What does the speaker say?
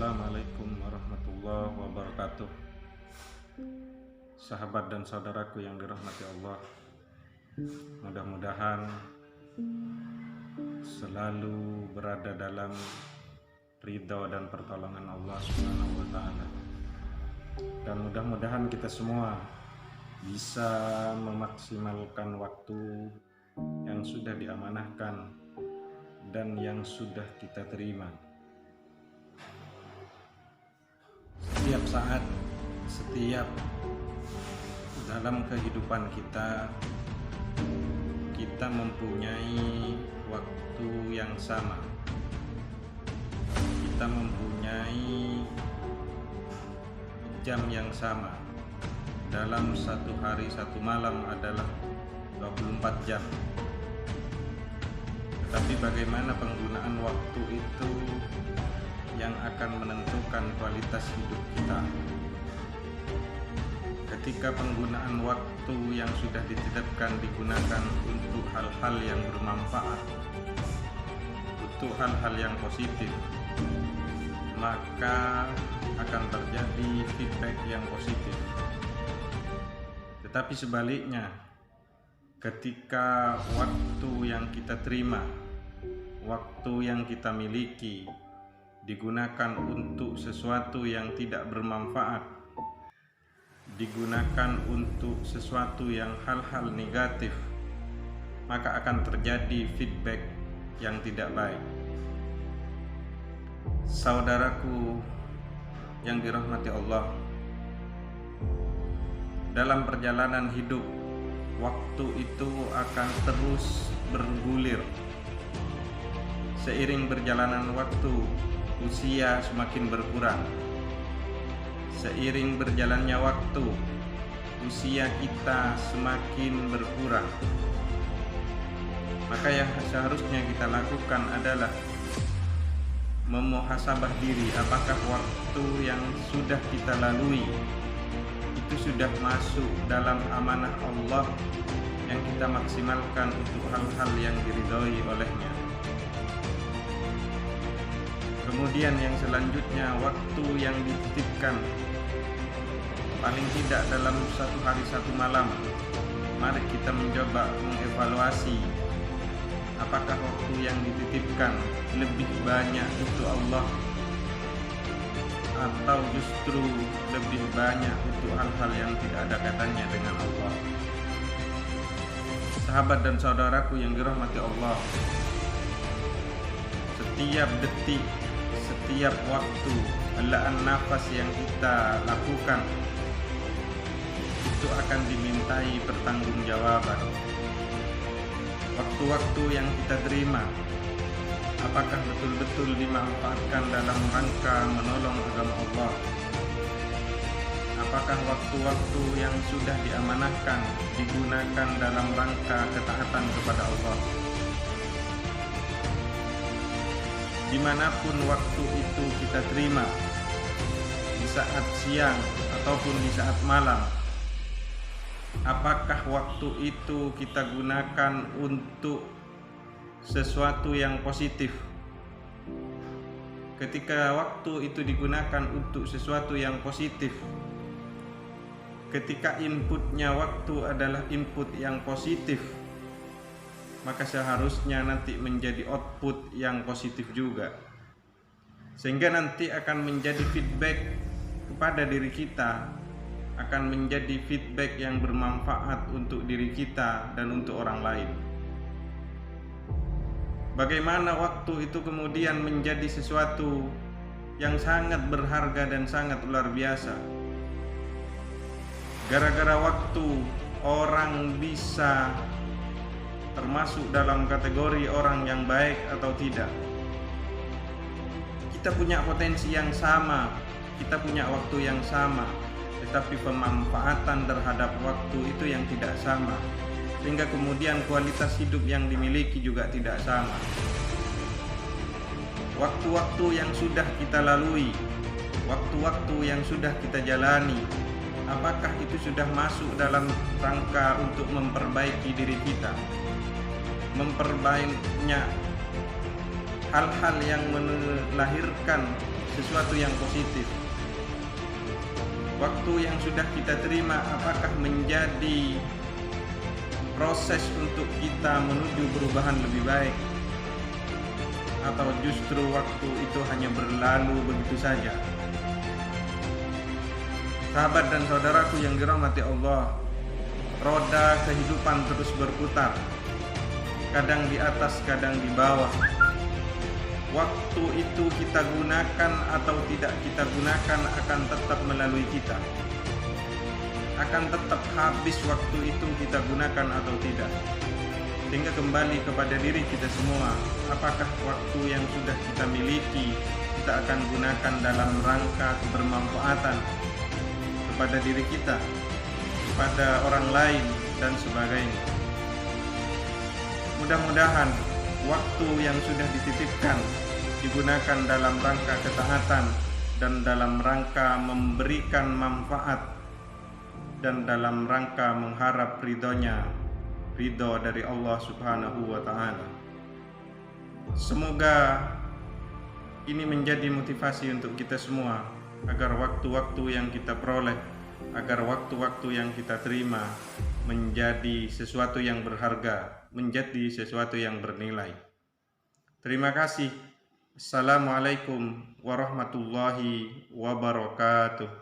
Assalamualaikum warahmatullahi wabarakatuh. Sahabat dan saudaraku yang dirahmati Allah, mudah-mudahan selalu berada dalam ridho dan pertolongan Allah Subhanahu wa Ta'ala. Dan mudah-mudahan kita semua bisa memaksimalkan waktu yang sudah diamanahkan dan yang sudah kita terima. Setiap saat, setiap dalam kehidupan kita mempunyai waktu yang sama. Kita mempunyai jam yang sama. Dalam satu hari, satu malam adalah 24 jam. Tetapi bagaimana penggunaan waktu itu yang akan menentukan kualitas hidup kita. Ketika penggunaan waktu yang sudah ditetapkan digunakan untuk hal-hal yang bermanfaat, untuk hal-hal yang positif, maka akan terjadi feedback yang positif. Tetapi sebaliknya, ketika waktu yang kita terima, waktu yang kita miliki digunakan untuk sesuatu yang tidak bermanfaat, digunakan untuk sesuatu yang hal-hal negatif, maka akan terjadi feedback yang tidak baik. Saudaraku yang dirahmati Allah, dalam perjalanan hidup, waktu itu akan terus bergulir. Seiring berjalanan waktu, usia semakin berkurang. Seiring berjalannya waktu, usia kita semakin berkurang. Maka yang seharusnya kita lakukan adalah memuhasabah diri, apakah waktu yang sudah kita lalui itu sudah masuk dalam amanah Allah yang kita maksimalkan untuk hal-hal yang diridhoi olehnya. Kemudian yang selanjutnya, waktu yang dititipkan paling tidak dalam satu hari satu malam, mari kita mencoba mengevaluasi apakah waktu yang dititipkan lebih banyak untuk Allah atau justru lebih banyak untuk hal-hal yang tidak ada kaitannya dengan Allah. Sahabat dan saudaraku yang dirahmati Allah, setiap detik, setiap waktu, helaan nafas yang kita lakukan itu akan dimintai pertanggungjawaban. Waktu-waktu yang kita terima, apakah betul-betul dimanfaatkan dalam rangka menolong agama Allah? Apakah waktu-waktu yang sudah diamanahkan digunakan dalam rangka ketaatan kepada Allah? Dimanapun waktu itu kita terima, di saat siang ataupun di saat malam, apakah waktu itu kita gunakan untuk sesuatu yang positif? Ketika waktu itu digunakan untuk sesuatu yang positif, ketika inputnya waktu adalah input yang positif, maka seharusnya nanti menjadi output yang positif juga, sehingga nanti akan menjadi feedback kepada diri kita, akan menjadi feedback yang bermanfaat untuk diri kita dan untuk orang lain. Bagaimana waktu itu kemudian menjadi sesuatu yang sangat berharga dan sangat luar biasa. Gara-gara waktu, orang bisa termasuk dalam kategori orang yang baik atau tidak. Kita punya potensi yang sama, kita punya waktu yang sama, tetapi pemanfaatan terhadap waktu itu yang tidak sama, sehingga kemudian kualitas hidup yang dimiliki juga tidak sama. Waktu-waktu yang sudah kita lalui, waktu-waktu yang sudah kita jalani, apakah itu sudah masuk dalam rangka untuk memperbaiki diri kita, memperbanyak hal-hal yang melahirkan sesuatu yang positif? Waktu yang sudah kita terima apakah menjadi proses untuk kita menuju perubahan lebih baik, atau justru waktu itu hanya berlalu begitu saja? Sahabat dan saudaraku yang dirahmati Allah, roda kehidupan terus berputar, kadang di atas, kadang di bawah. Waktu itu kita gunakan atau tidak kita gunakan akan tetap melalui kita. Akan tetap habis waktu itu kita gunakan atau tidak. Sehingga kembali kepada diri kita semua, apakah waktu yang sudah kita miliki kita akan gunakan dalam rangka kebermanfaatan kepada diri kita, kepada orang lain, dan sebagainya. Mudah-mudahan waktu yang sudah dititipkan digunakan dalam rangka ketaatan dan dalam rangka memberikan manfaat dan dalam rangka mengharap ridho dari Allah Subhanahu wa Ta'ala. Semoga ini menjadi motivasi untuk kita semua, agar waktu-waktu yang kita peroleh, agar waktu-waktu yang kita terima menjadi sesuatu yang berharga, menjadi sesuatu yang bernilai. Terima kasih. Assalamualaikum warahmatullahi wabarakatuh.